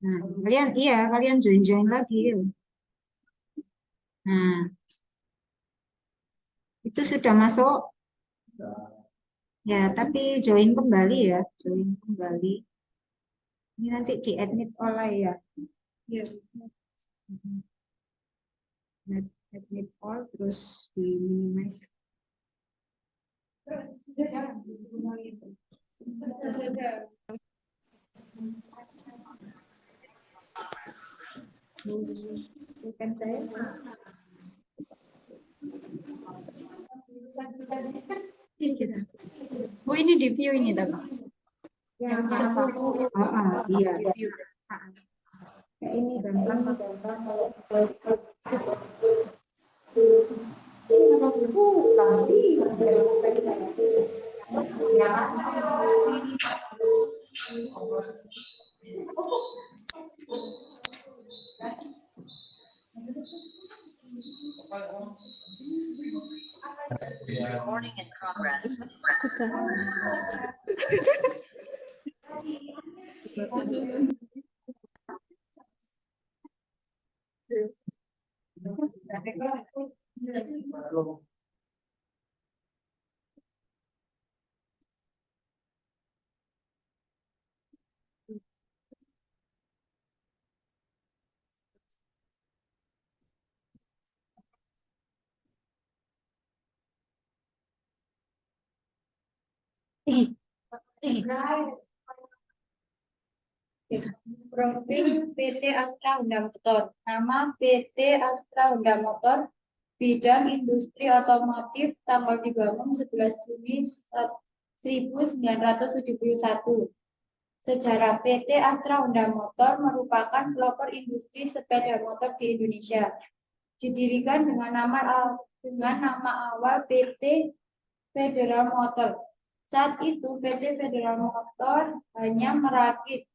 Nah, kalian join lagi. Nah, itu sudah masuk. Ya, tapi join kembali ya, join kembali. Ini nanti di admit oleh ya. Yes. Admit all terus di minimize. Terus bukan saya. Oh, ini di view ini tapi. Yang iya. Di view. Kayak ini gampang. Recording in progress. Profil PT Astra Honda Motor. Nama PT Astra Honda Motor, bidang industri otomotif, tanggal dibangun 11 Juni 1971. Sejarah PT Astra Honda Motor merupakan pelopor industri sepeda motor di Indonesia. Didirikan dengan nama awal PT Federal Motor. Saat itu PT Federal Motor hanya merakit,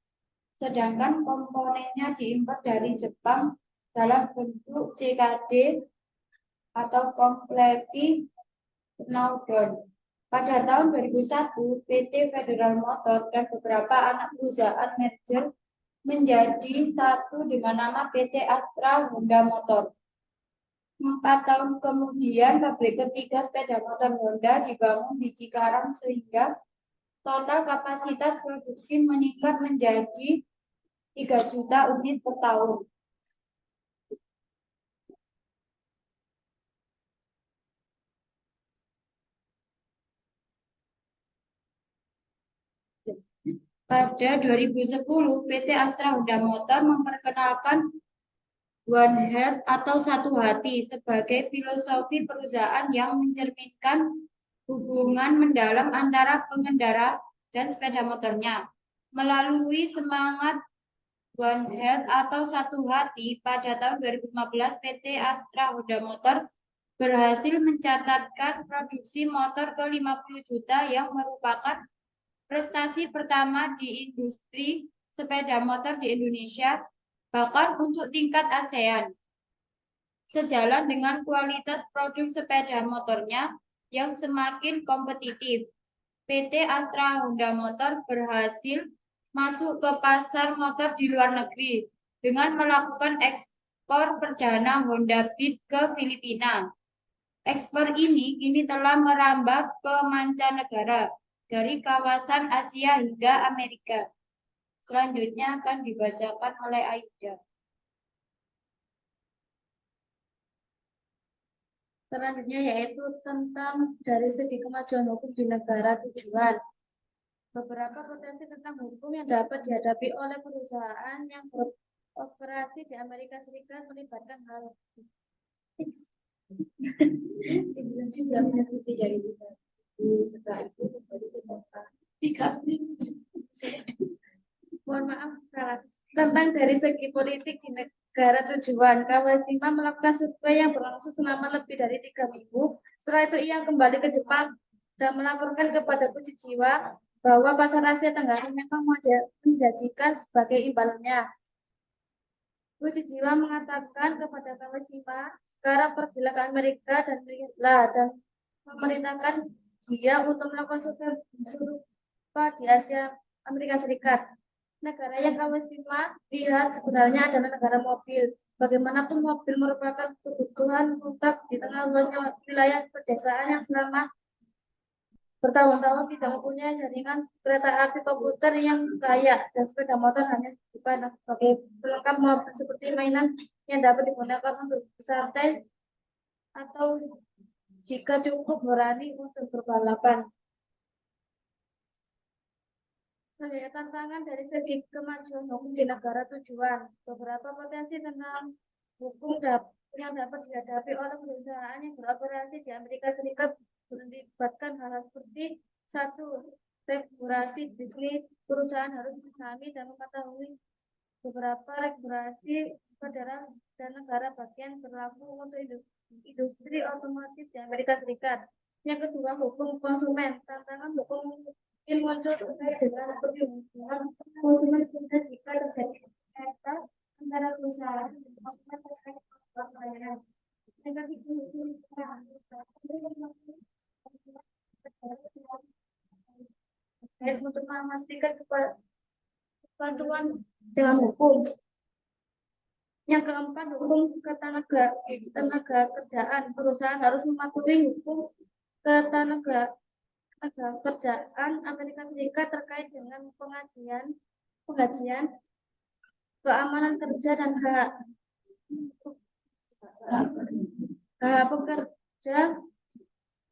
sedangkan komponennya diimpor dari Jepang dalam bentuk CKD atau Complete Knowdown. Pada tahun 2001, PT Federal Motor dan beberapa anak perusahaan merger menjadi satu dengan nama PT Astra Honda Motor. 4 tahun kemudian, pabrik ketiga sepeda motor Honda dibangun di Cikarang sehingga total kapasitas produksi meningkat menjadi 3 juta unit per tahun. Pada 2010, PT Astra Honda Motor memperkenalkan One Heart atau satu hati sebagai filosofi perusahaan yang mencerminkan hubungan mendalam antara pengendara dan sepeda motornya. Melalui semangat One Heart atau satu hati, pada tahun 2015 PT Astra Honda Motor berhasil mencatatkan produksi motor ke 50 juta yang merupakan prestasi pertama di industri sepeda motor di Indonesia, bahkan untuk tingkat ASEAN. Sejalan dengan kualitas produk sepeda motornya yang semakin kompetitif, PT Astra Honda Motor berhasil masuk ke pasar motor di luar negeri dengan melakukan ekspor perdana Honda Beat ke Filipina. Ekspor ini kini telah merambah ke mancanegara dari kawasan Asia hingga Amerika. Selanjutnya akan dibacakan oleh Aida. Selanjutnya yaitu tentang dari segi kemajuan hukum di negara tujuan. Beberapa potensi tentang hukum yang dapat dihadapi oleh perusahaan yang beroperasi di Amerika Serikat melibatkan hal setelah itu kembali ke Jepang. Mohon maaf, salah. Tentang dari segi politik di negara tujuan, Kawashima melakukan survei yang berlangsung selama lebih dari 3 minggu. Setelah itu ia kembali ke Jepang dan melaporkan kepada Fujichiwa bahwa pasar Asia Tenggara memang menjanjikan sebagai imbalannya. Fujichiwa mengatakan kepada Kawashima, sekarang pergilah ke Amerika dan lihatlah, dan memerintahkan dia untuk melakukan survei serupa di Asia Amerika Serikat. Negara yang kami simak lihat sebenarnya adalah negara mobil. Bagaimanapun mobil merupakan kebutuhan mutlak di tengah luasnya wilayah pedesaan yang selama bertahun-tahun tidak mempunyai jaringan kereta api komputer yang layak dan sepeda motor hanya bukan sebagai pelengkap mobil seperti mainan yang dapat digunakan untuk bersantai atau jika cukup berani untuk berbalapan. Tantangan dari segi kemajuan hukum di negara tujuan. Beberapa potensi tentang hukum yang dapat dihadapi oleh perusahaan yang beroperasi di Amerika Serikat melibatkan hal-hal seperti satu, regulasi bisnis. Perusahaan harus memahami dan mengetahui beberapa regulasi federal dan negara bagian berlaku untuk industri otomotif di Amerika Serikat. Yang kedua, hukum konsumen. Tantangan hukum mungkin muncul terkait dengan perlindungan konsumen jika terjadi kaitan antara perusahaan dan konsumen terkait dengan pelayanan. Yang ketiga, untuk memastikan kepatuhan dengan hukum. Yang keempat, hukum ketenaga kerjaan. Perusahaan harus mematuhi hukum ketenaga kerjaan Amerika Serikat terkait dengan penggajian, keamanan kerja dan hak pekerja.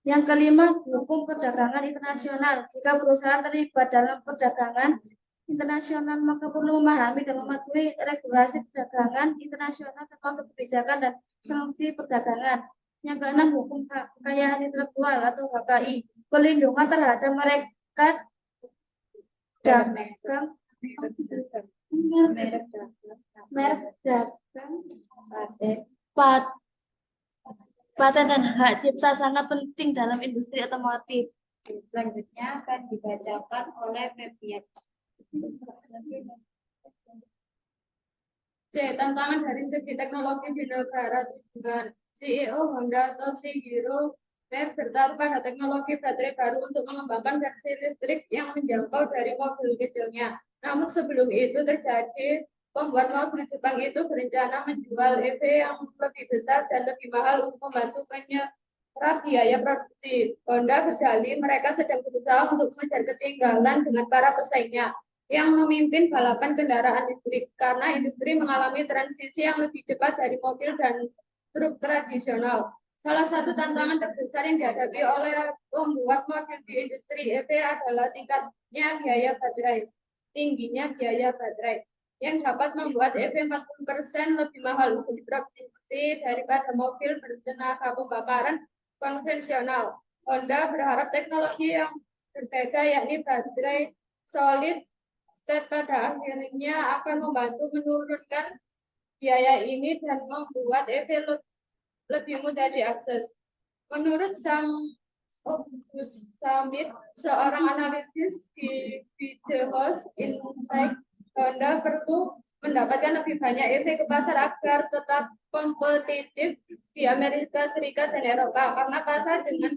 Yang kelima, hukum perdagangan internasional. Jika perusahaan terlibat dalam perdagangan internasional, maka perlu memahami dan mematuhi regulasi perdagangan internasional termasuk kebijakan dan sanksi perdagangan. Yang keenam, hukum kekayaan intelektual atau HKI. Perlindungan terhadap merek dagang, paten dan hak cipta sangat penting dalam industri otomotif. Selanjutnya akan dibacakan oleh Febian. C. Tantangan dari segi teknologi di negara tujuan. CEO Honda Toshihiro Webb bertaruh pada teknologi baterai baru untuk mengembangkan versi listrik yang menjangkau dari mobil kecilnya. Namun sebelum itu terjadi, pembuat mobil Jepang itu berencana menjual EV yang lebih besar dan lebih mahal untuk membantu menyerap biaya produksi. Honda berdalih mereka sedang berusaha untuk mengejar ketinggalan dengan para pesaingnya yang memimpin balapan kendaraan listrik karena industri mengalami transisi yang lebih cepat dari mobil dan truk tradisional. Salah satu tantangan terbesar yang dihadapi oleh pembuat mobil di industri EV adalah tingginya biaya baterai yang dapat membuat EV 40% lebih mahal untuk diproduksi daripada mobil bertenaga pembakaran konvensional. Honda berharap teknologi yang berbeda yakni baterai solid state pada akhirnya akan membantu menurunkan biaya ini dan membuat EV lebih mudah diakses. Menurut Sam Summit, seorang analisis di Video House Insight, Honda perlu mendapatkan lebih banyak EV ke pasar agar tetap kompetitif di Amerika Serikat dan Eropa karena pasar dengan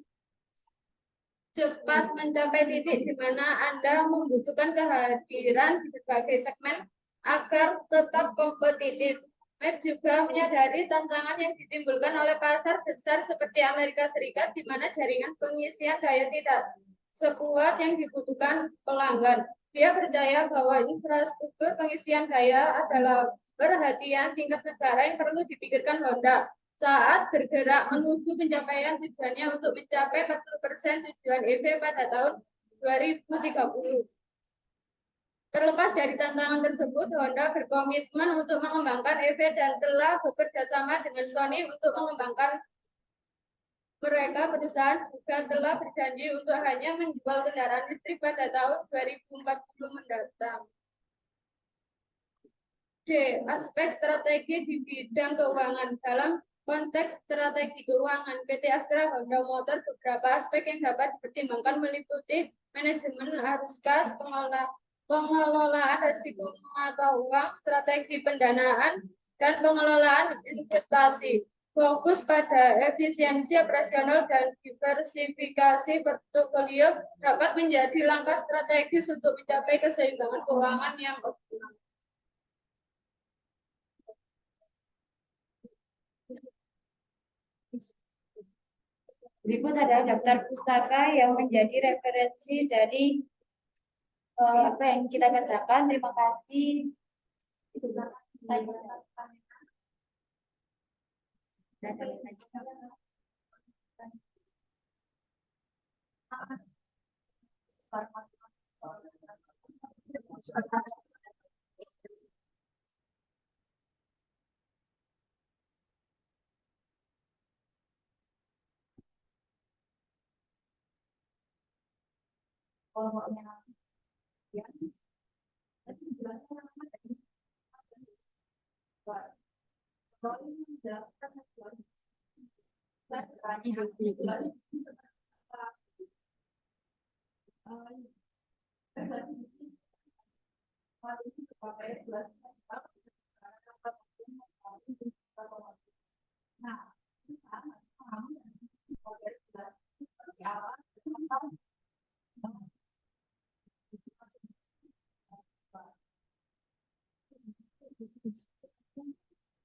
cepat mencapai titik di mana Anda membutuhkan kehadiran di berbagai segmen agar tetap kompetitif. Webb juga menyadari tantangan yang ditimbulkan oleh pasar besar seperti Amerika Serikat di mana jaringan pengisian daya tidak sekuat yang dibutuhkan pelanggan. Dia percaya bahwa infrastruktur pengisian daya adalah perhatian tingkat negara yang perlu dipikirkan Honda saat bergerak menuju pencapaian tujuannya untuk mencapai 40% tujuan EV pada tahun 2030. Terlepas dari tantangan tersebut, Honda berkomitmen untuk mengembangkan EV dan telah bekerja sama dengan Sony untuk mengembangkan mereka. Perusahaan juga telah berjanji untuk hanya menjual kendaraan listrik pada tahun 2040 mendatang. D. Aspek strategi di bidang keuangan. Dalam konteks strategi keuangan, PT Astra Honda Motor beberapa aspek yang dapat dipertimbangkan meliputi manajemen arus kas, pengelolaan risiko mata uang, strategi pendanaan, dan pengelolaan investasi. Fokus pada efisiensi operasional dan diversifikasi portofolio dapat menjadi langkah strategis untuk mencapai keseimbangan keuangan yang optimal. Berikut adalah daftar pustaka yang menjadi referensi dari apa yang kita kerjakan. Terima kasih.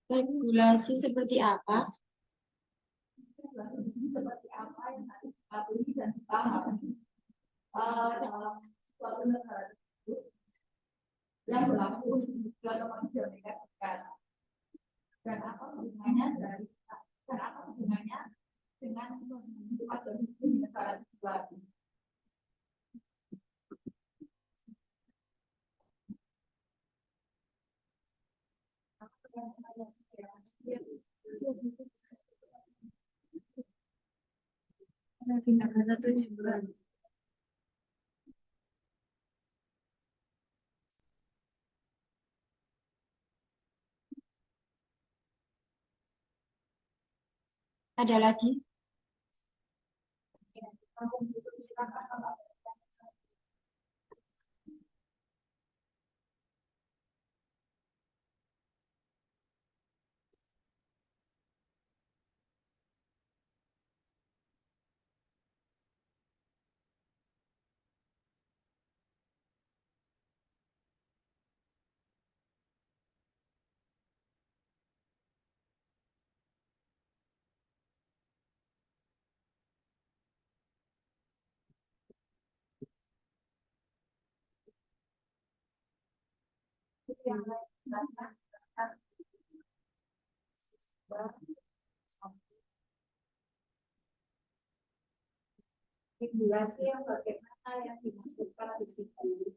Regulasi seperti apa? Ada lagi? Regulasi yang bagaimana yang dimaksudkan di situ.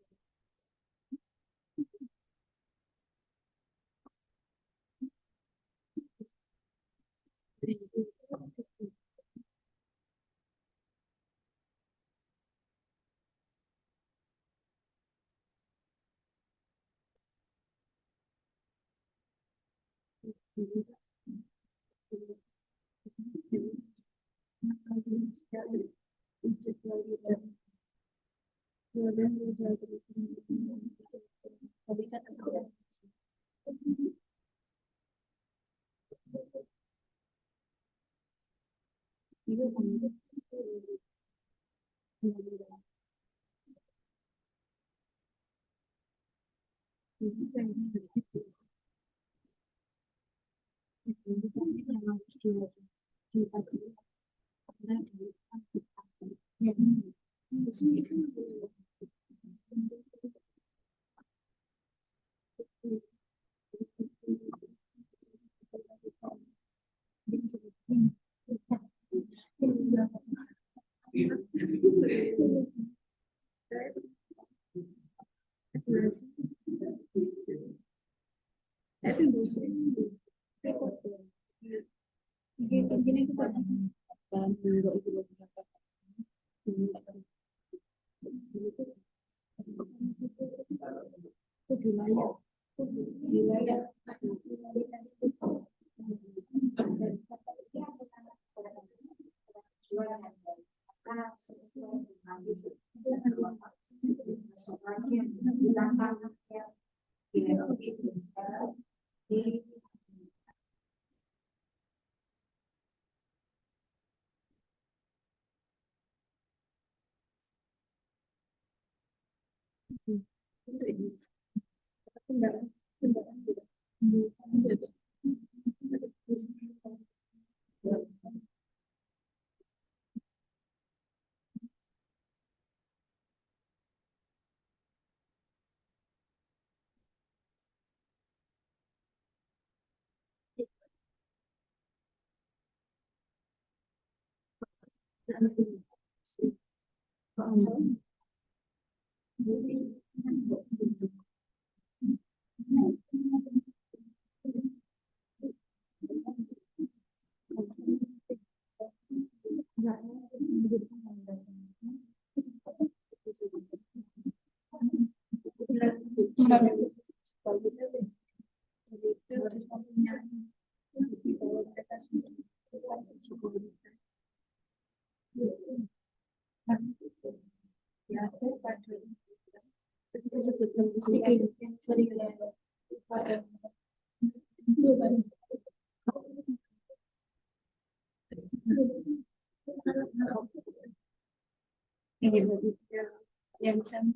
yang sama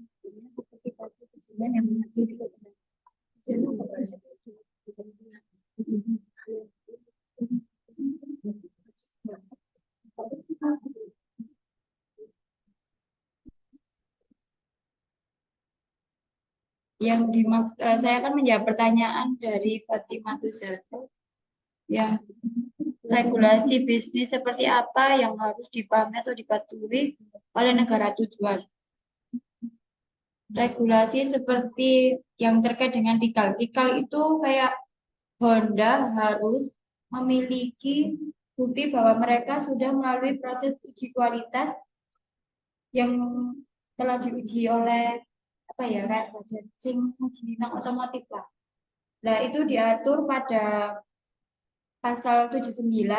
seperti tadi kejadian yang menjadi saya akan menjawab pertanyaan dari Fatimah Tuzatu yang regulasi bisnis seperti apa yang harus dipahami atau dipatuhi oleh negara tujuan. Regulasi seperti yang terkait dengan dikal. Dikal itu kayak Honda harus memiliki bukti bahwa mereka sudah melalui proses uji kualitas yang telah diuji oleh apa ya kan uji otomotif lah. Nah, itu diatur pada pasal 79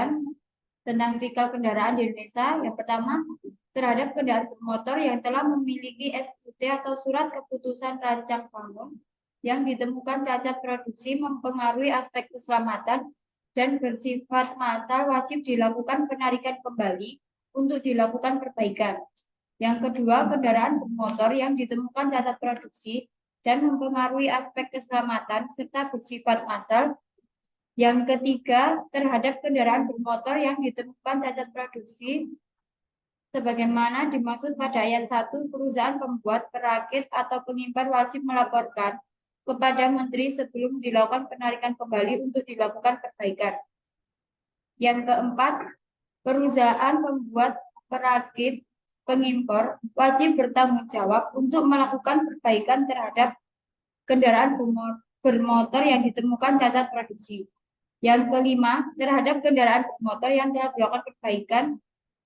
tentang dikal kendaraan di Indonesia. Yang pertama, terhadap kendaraan bermotor yang telah memiliki SUT atau surat keputusan rancang bangun yang ditemukan cacat produksi mempengaruhi aspek keselamatan dan bersifat massal wajib dilakukan penarikan kembali untuk dilakukan perbaikan. Yang kedua, kendaraan bermotor yang ditemukan cacat produksi dan mempengaruhi aspek keselamatan serta bersifat massal. Yang ketiga, terhadap kendaraan bermotor yang ditemukan cacat produksi sebagaimana dimaksud pada ayat 1, perusahaan pembuat, perakit, atau pengimpar wajib melaporkan kepada Menteri sebelum dilakukan penarikan kembali untuk dilakukan perbaikan. Yang keempat, perusahaan pembuat, perakit, pengimpor wajib bertanggung jawab untuk melakukan perbaikan terhadap kendaraan bermotor yang ditemukan cacat produksi. Yang kelima, terhadap kendaraan bermotor yang telah dilakukan perbaikan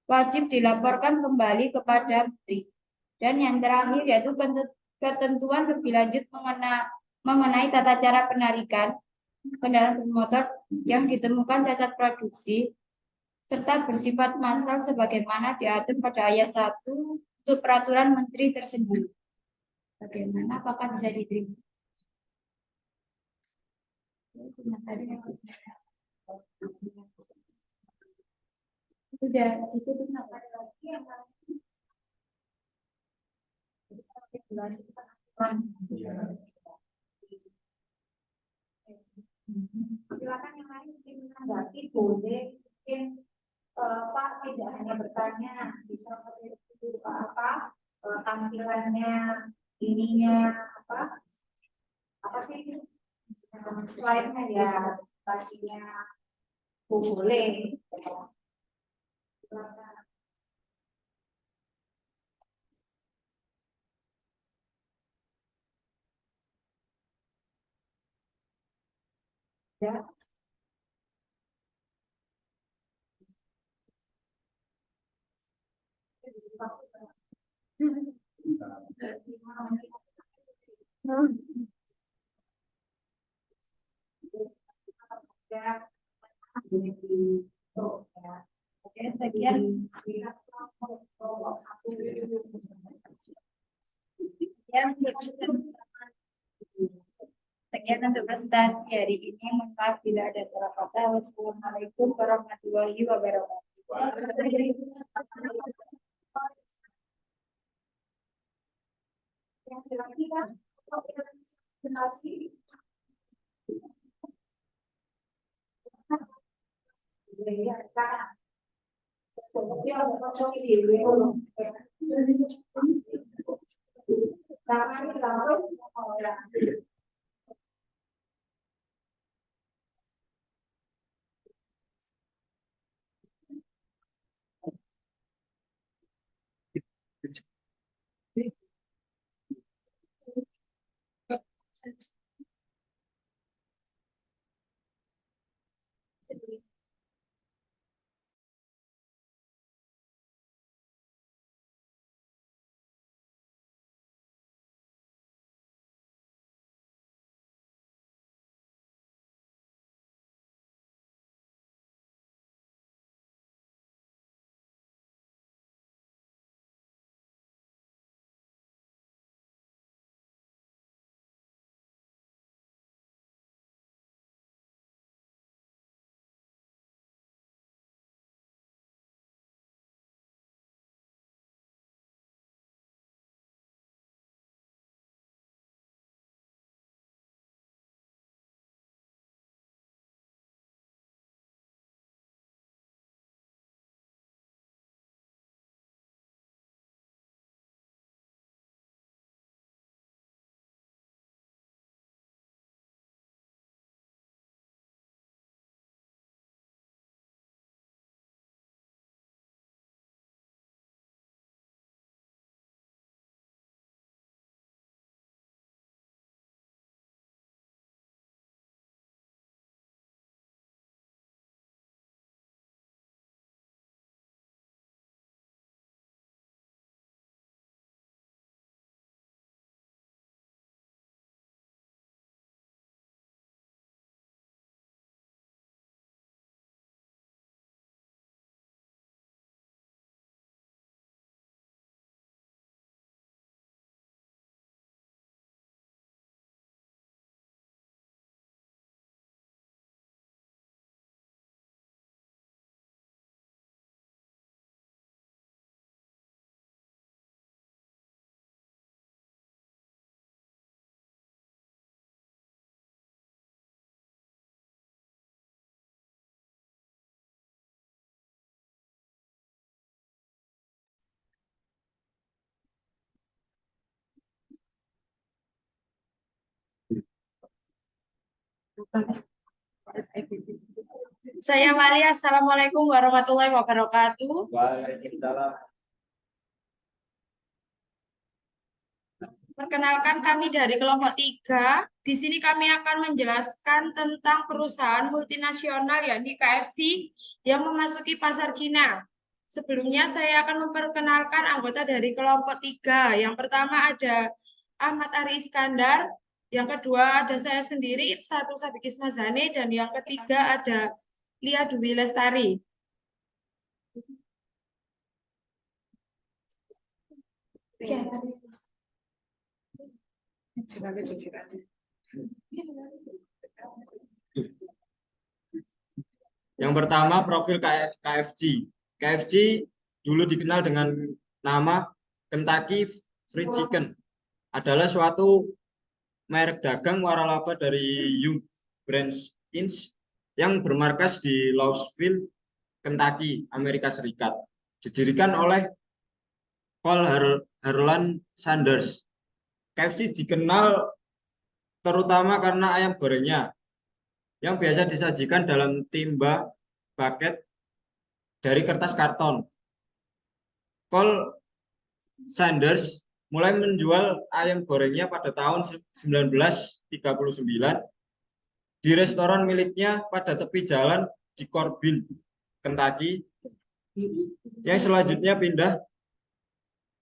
wajib dilaporkan kembali kepada Menteri. Dan yang terakhir yaitu ketentuan lebih lanjut mengenai tata cara penarikan kendaraan bermotor yang ditemukan cacat produksi serta bersifat massal sebagaimana diatur pada ayat 1 untuk peraturan Menteri tersebut. Bagaimana? Apakah bisa diterima? Sudah itu kenapa lagi yang silakan yang lain mungkin menanggapi boleh mungkin Pak tidak hanya bertanya bisa apa tampilannya ininya apa sih slide-nya ya pastinya boleh silakan. Ya. Sekian untuk presentasi hari ini. Mohon maaf bila ada salah kata. Wassalamualaikum warahmatullahi wabarakatuh. Saya Maria, Assalamualaikum warahmatullahi wabarakatuh. Waalaikumsalam. Perkenalkan kami dari kelompok 3. Di sini kami akan menjelaskan tentang perusahaan multinasional yakni KFC yang memasuki pasar Cina. Sebelumnya saya akan memperkenalkan anggota dari kelompok 3. Yang pertama ada Ahmad Ari Iskandar, yang kedua ada saya sendiri, Satu Sabikis Mazane, dan yang ketiga ada Lia Dwi Lestari. Yang pertama profil KFC. KFC dulu dikenal dengan nama Kentucky Fried Chicken. Adalah suatu merek dagang waralaba dari Yum Brands Inc. yang bermarkas di Louisville, Kentucky, Amerika Serikat. Didirikan oleh Paul Harlan Sanders. KFC dikenal terutama karena ayam gorengnya yang biasa disajikan dalam timba bucket dari kertas karton. Cole Sanders mulai menjual ayam gorengnya pada tahun 1939 di restoran miliknya pada tepi jalan di Corbin, Kentucky, yang selanjutnya pindah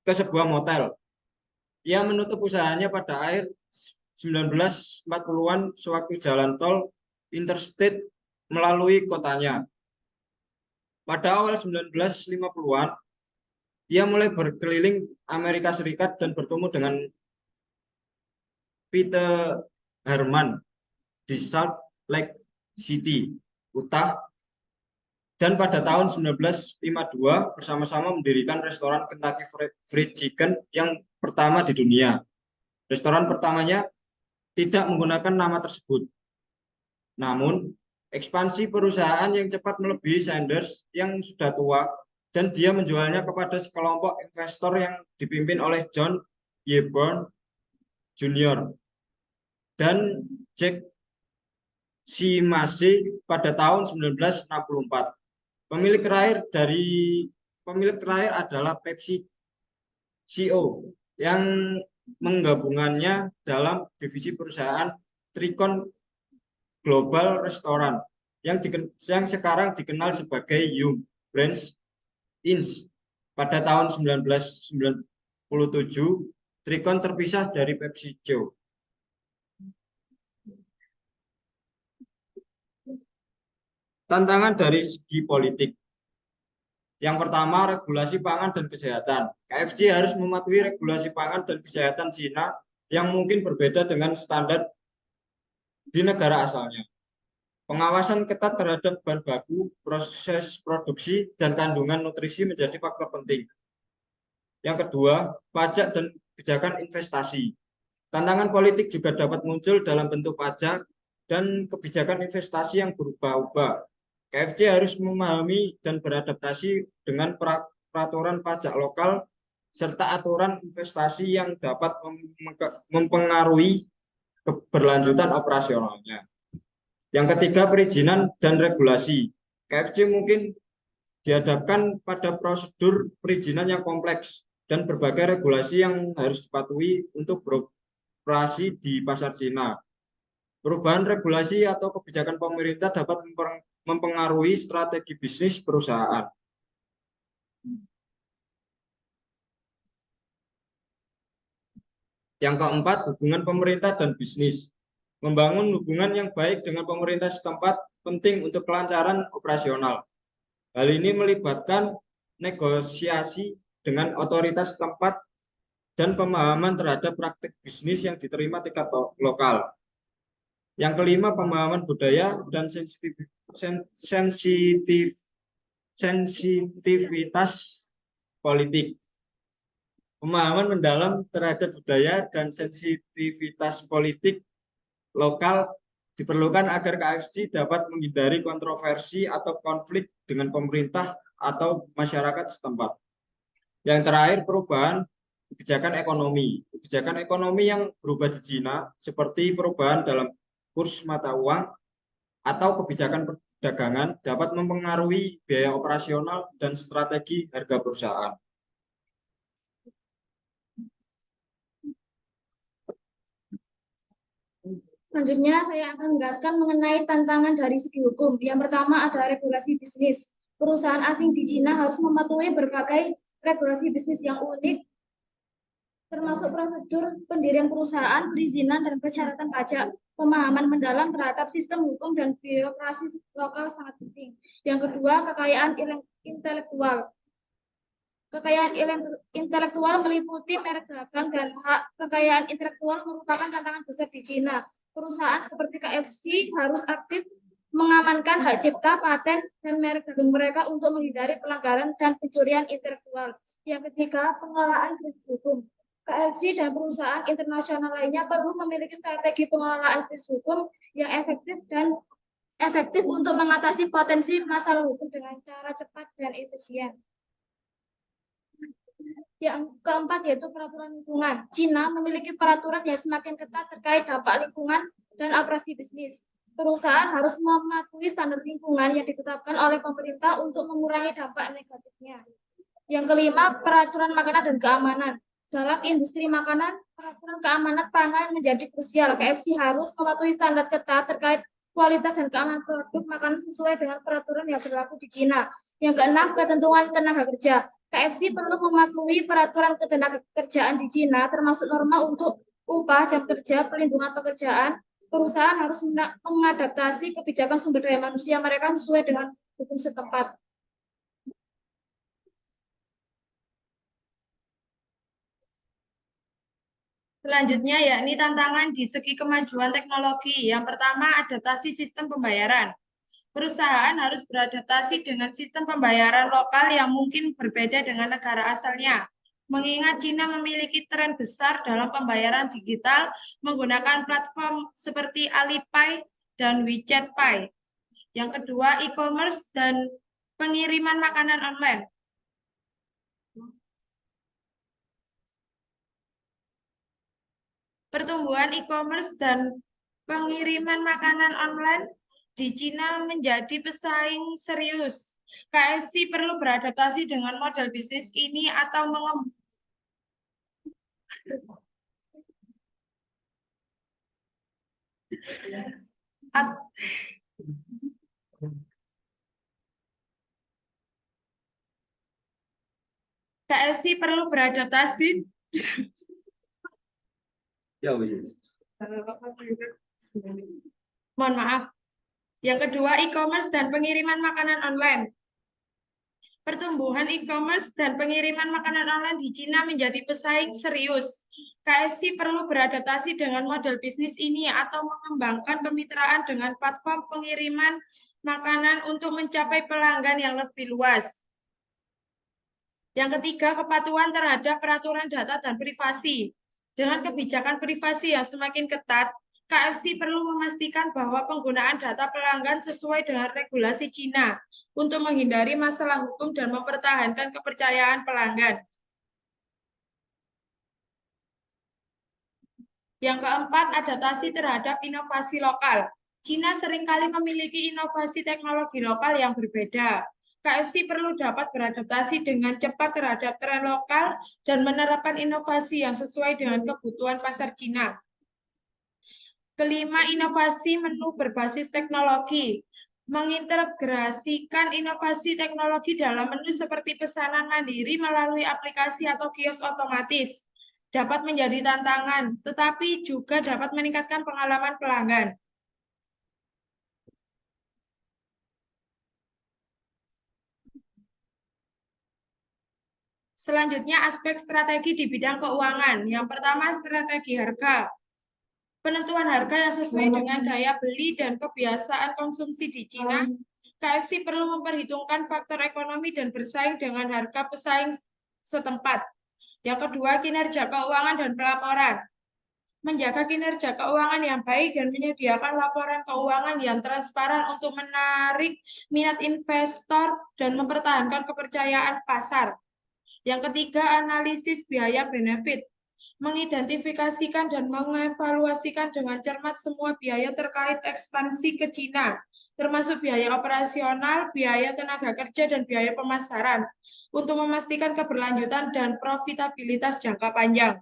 ke sebuah motel. Ia menutup usahanya pada akhir 1940-an sewaktu jalan tol Interstate melalui kotanya. Pada awal 1950-an, ia mulai berkeliling Amerika Serikat dan bertemu dengan Peter Harman di Salt Lake City, Utah. Dan pada tahun 1952 bersama-sama mendirikan restoran Kentucky Fried Chicken yang pertama di dunia. Restoran pertamanya tidak menggunakan nama tersebut. Namun, ekspansi perusahaan yang cepat melebihi Sanders yang sudah tua, dan dia menjualnya kepada sekelompok investor yang dipimpin oleh John Yeburn Jr. dan Jack C. Massey pada tahun 1964. Pemilik terakhir adalah Pepsi Co. yang menggabungannya dalam divisi perusahaan Tricon Global Restaurant yang sekarang dikenal sebagai Yum Brands Inc. Pada tahun 1997, Tricon terpisah dari PepsiCo. Tantangan dari segi politik. Yang pertama, regulasi pangan dan kesehatan. KFC harus mematuhi regulasi pangan dan kesehatan Cina yang mungkin berbeda dengan standar di negara asalnya. Pengawasan ketat terhadap bahan baku, proses produksi, dan kandungan nutrisi menjadi faktor penting. Yang kedua, pajak dan kebijakan investasi. Tantangan politik juga dapat muncul dalam bentuk pajak dan kebijakan investasi yang berubah-ubah. KFC harus memahami dan beradaptasi dengan peraturan pajak lokal serta aturan investasi yang dapat mempengaruhi keberlanjutan operasionalnya. Yang ketiga, perizinan dan regulasi. KFC mungkin dihadapkan pada prosedur perizinan yang kompleks dan berbagai regulasi yang harus dipatuhi untuk beroperasi di pasar Cina. Perubahan regulasi atau kebijakan pemerintah dapat mempengaruhi strategi bisnis perusahaan. Yang keempat, hubungan pemerintah dan bisnis. Membangun hubungan yang baik dengan pemerintah setempat penting untuk kelancaran operasional. Hal ini melibatkan negosiasi dengan otoritas setempat dan pemahaman terhadap praktik bisnis yang diterima tingkat lokal. Yang kelima, pemahaman budaya dan sensitivitas politik. Pemahaman mendalam terhadap budaya dan sensitivitas politik lokal diperlukan agar KFC dapat menghindari kontroversi atau konflik dengan pemerintah atau masyarakat setempat. Yang terakhir, perubahan kebijakan ekonomi. Kebijakan ekonomi yang berubah di Cina, seperti perubahan dalam kurs mata uang atau kebijakan perdagangan, dapat mempengaruhi biaya operasional dan strategi harga perusahaan. Selanjutnya, saya akan menjelaskan mengenai tantangan dari segi hukum. Yang pertama ada regulasi bisnis. Perusahaan asing di Cina harus mematuhi berbagai regulasi bisnis yang unik, termasuk prosedur pendirian perusahaan, perizinan, dan persyaratan pajak. Pemahaman mendalam terhadap sistem hukum dan birokrasi lokal sangat penting. Yang kedua, kekayaan intelektual. Kekayaan intelektual meliputi merek dagang dan hak. Kekayaan intelektual merupakan tantangan besar di Cina. Perusahaan seperti KFC harus aktif mengamankan hak cipta, paten, dan merek dagang mereka untuk menghindari pelanggaran dan pencurian intelektual. Yang ketiga, pengelolaan krisis hukum. KFC dan perusahaan internasional lainnya perlu memiliki strategi pengelolaan krisis hukum yang efektif untuk mengatasi potensi masalah hukum dengan cara cepat dan efisien. Yang keempat yaitu peraturan lingkungan. Cina memiliki peraturan yang semakin ketat terkait dampak lingkungan dan operasi bisnis. Perusahaan harus mematuhi standar lingkungan yang ditetapkan oleh pemerintah untuk mengurangi dampak negatifnya. Yang kelima, peraturan makanan dan keamanan. Dalam industri makanan, peraturan keamanan pangan menjadi krusial. KFC harus mematuhi standar ketat terkait kualitas dan keamanan produk makanan sesuai dengan peraturan yang berlaku di Cina. Yang keenam, ketentuan tenaga kerja. KFC perlu mematuhi peraturan ketenaga kerjaan di Cina, termasuk norma untuk upah, jam kerja, perlindungan pekerjaan. Perusahaan harus mengadaptasi kebijakan sumber daya manusia mereka sesuai dengan hukum setempat. Selanjutnya yakni tantangan di segi kemajuan teknologi. Yang pertama, adaptasi sistem pembayaran. Perusahaan harus beradaptasi dengan sistem pembayaran lokal yang mungkin berbeda dengan negara asalnya. Mengingat Cina memiliki tren besar dalam pembayaran digital menggunakan platform seperti Alipay dan WeChat Pay. Yang kedua, e-commerce dan pengiriman makanan online. Pertumbuhan e-commerce dan pengiriman makanan online di Cina menjadi pesaing serius. KFC perlu beradaptasi dengan model bisnis ini atau At- KFC perlu beradaptasi. Ya, wis. Mohon maaf. Yang kedua, e-commerce dan pengiriman makanan online. Pertumbuhan e-commerce dan pengiriman makanan online di Cina menjadi pesaing serius. KFC perlu beradaptasi dengan model bisnis ini atau mengembangkan kemitraan dengan platform pengiriman makanan untuk mencapai pelanggan yang lebih luas. Yang ketiga, kepatuhan terhadap peraturan data dan privasi. Dengan kebijakan privasi yang semakin ketat, KFC perlu memastikan bahwa penggunaan data pelanggan sesuai dengan regulasi Cina untuk menghindari masalah hukum dan mempertahankan kepercayaan pelanggan. Yang keempat, adaptasi terhadap inovasi lokal. Cina seringkali memiliki inovasi teknologi lokal yang berbeda. KFC perlu dapat beradaptasi dengan cepat terhadap tren lokal dan menerapkan inovasi yang sesuai dengan kebutuhan pasar Cina. Kelima, inovasi menu berbasis teknologi. Mengintegrasikan inovasi teknologi dalam menu seperti pesanan mandiri melalui aplikasi atau kios otomatis dapat menjadi tantangan, tetapi juga dapat meningkatkan pengalaman pelanggan. Selanjutnya, aspek strategi di bidang keuangan. Yang pertama, strategi harga. Penentuan harga yang sesuai dengan daya beli dan kebiasaan konsumsi di Cina, KFC perlu memperhitungkan faktor ekonomi dan bersaing dengan harga pesaing setempat. Yang kedua, kinerja keuangan dan pelaporan. Menjaga kinerja keuangan yang baik dan menyediakan laporan keuangan yang transparan untuk menarik minat investor dan mempertahankan kepercayaan pasar. Yang ketiga, analisis biaya benefit. Mengidentifikasikan dan mengevaluasikan dengan cermat semua biaya terkait ekspansi ke Cina, termasuk biaya operasional, biaya tenaga kerja, dan biaya pemasaran, untuk memastikan keberlanjutan dan profitabilitas jangka panjang.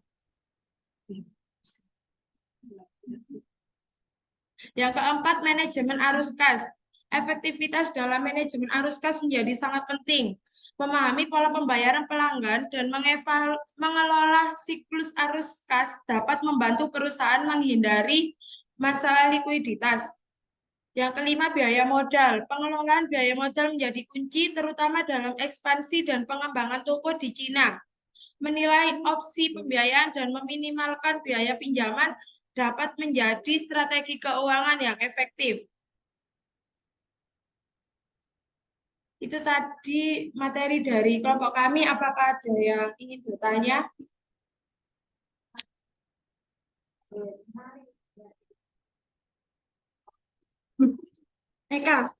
Yang keempat, manajemen arus kas. Efektivitas dalam manajemen arus kas menjadi sangat penting. Memahami pola pembayaran pelanggan dan mengelola siklus arus kas dapat membantu perusahaan menghindari masalah likuiditas. Yang kelima, biaya modal. Pengelolaan biaya modal menjadi kunci terutama dalam ekspansi dan pengembangan toko di Cina. Menilai opsi pembiayaan dan meminimalkan biaya pinjaman dapat menjadi strategi keuangan yang efektif. Itu tadi materi dari kelompok kami. Apakah ada yang ingin bertanya? Eka.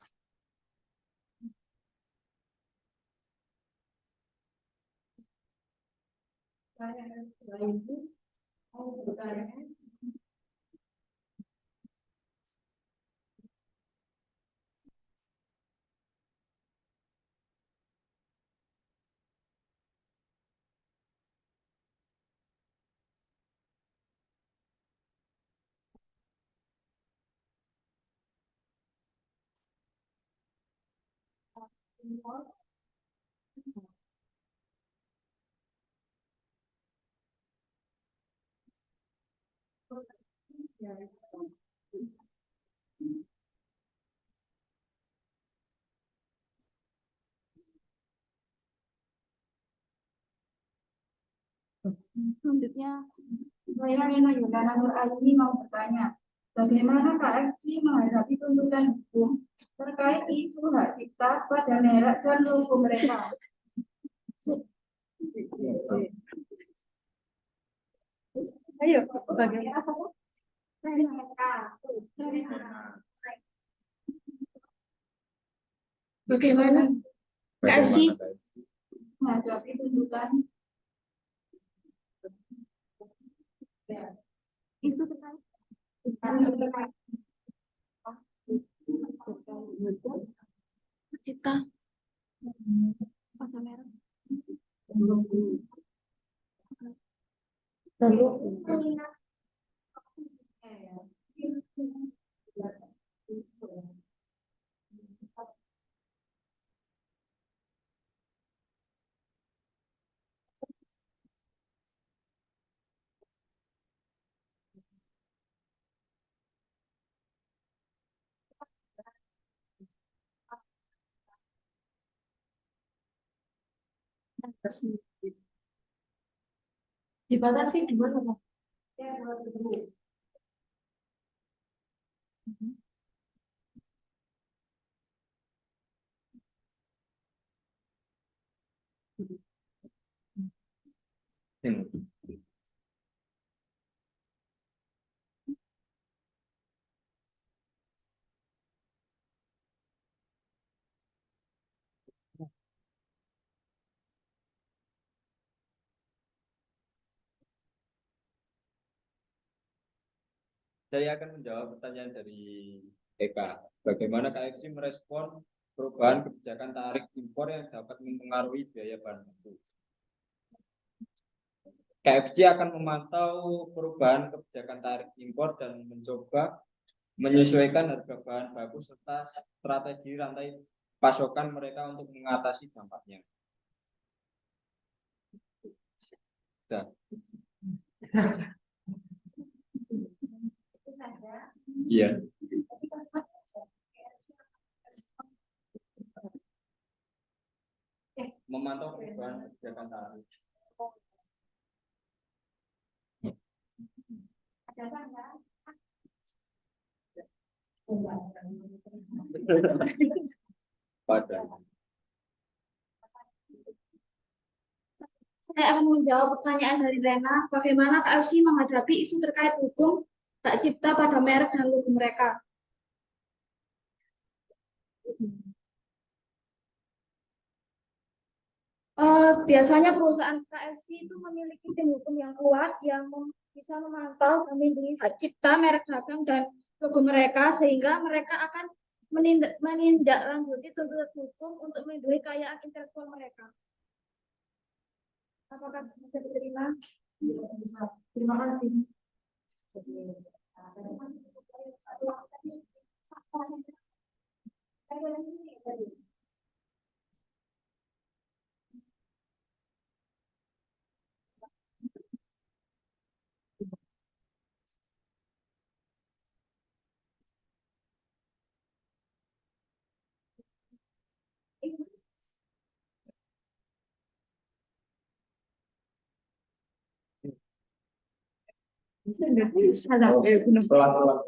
Selanjutnya, saya Nina Yudana Nur Aini mau bertanya, bagaimana KFC menghadapi tuntutan hukum terkait isu hak cipta pada merek dan logo mereka? Ayo, bagaimana? Bagaimana KFC menghadapi tuntutan Isu terkait cipta pada merek. Dibatasi gimana, Pak? Hmm. Saya akan menjawab pertanyaan dari Eka. Bagaimana KFC merespon perubahan kebijakan tarif impor yang dapat mempengaruhi biaya bahan baku? KFC akan memantau perubahan kebijakan tarif impor dan mencoba menyesuaikan harga bahan baku serta strategi rantai pasokan mereka untuk mengatasi dampaknya. Sudah. Iya. Memantau perubahan kebijakan tarif. Pada. Saya akan menjawab pertanyaan dari Rena, bagaimana KFC menghadapi isu terkait hukum tak cipta pada merek dan logo mereka. Biasanya perusahaan KFC itu memiliki tim hukum yang kuat yang bisa memantau dan melindungi hak cipta, merek dagang, dan logo mereka, sehingga mereka akan menindaklanjuti tuntutan hukum untuk melindungi kekayaan intelektual mereka. Apakah bisa diterima? Terima kasih. Pelan-pelan.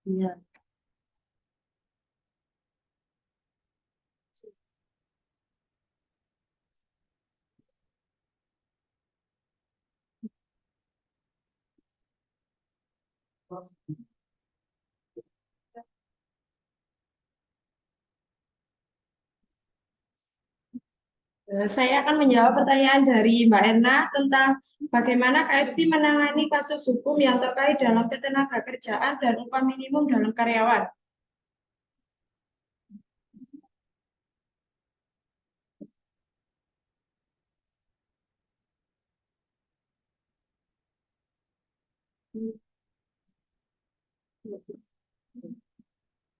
Iya. Saya akan menjawab pertanyaan dari Mbak Erna tentang bagaimana KFC menangani kasus hukum yang terkait dalam ketenagakerjaan dan upah minimum dalam karyawan.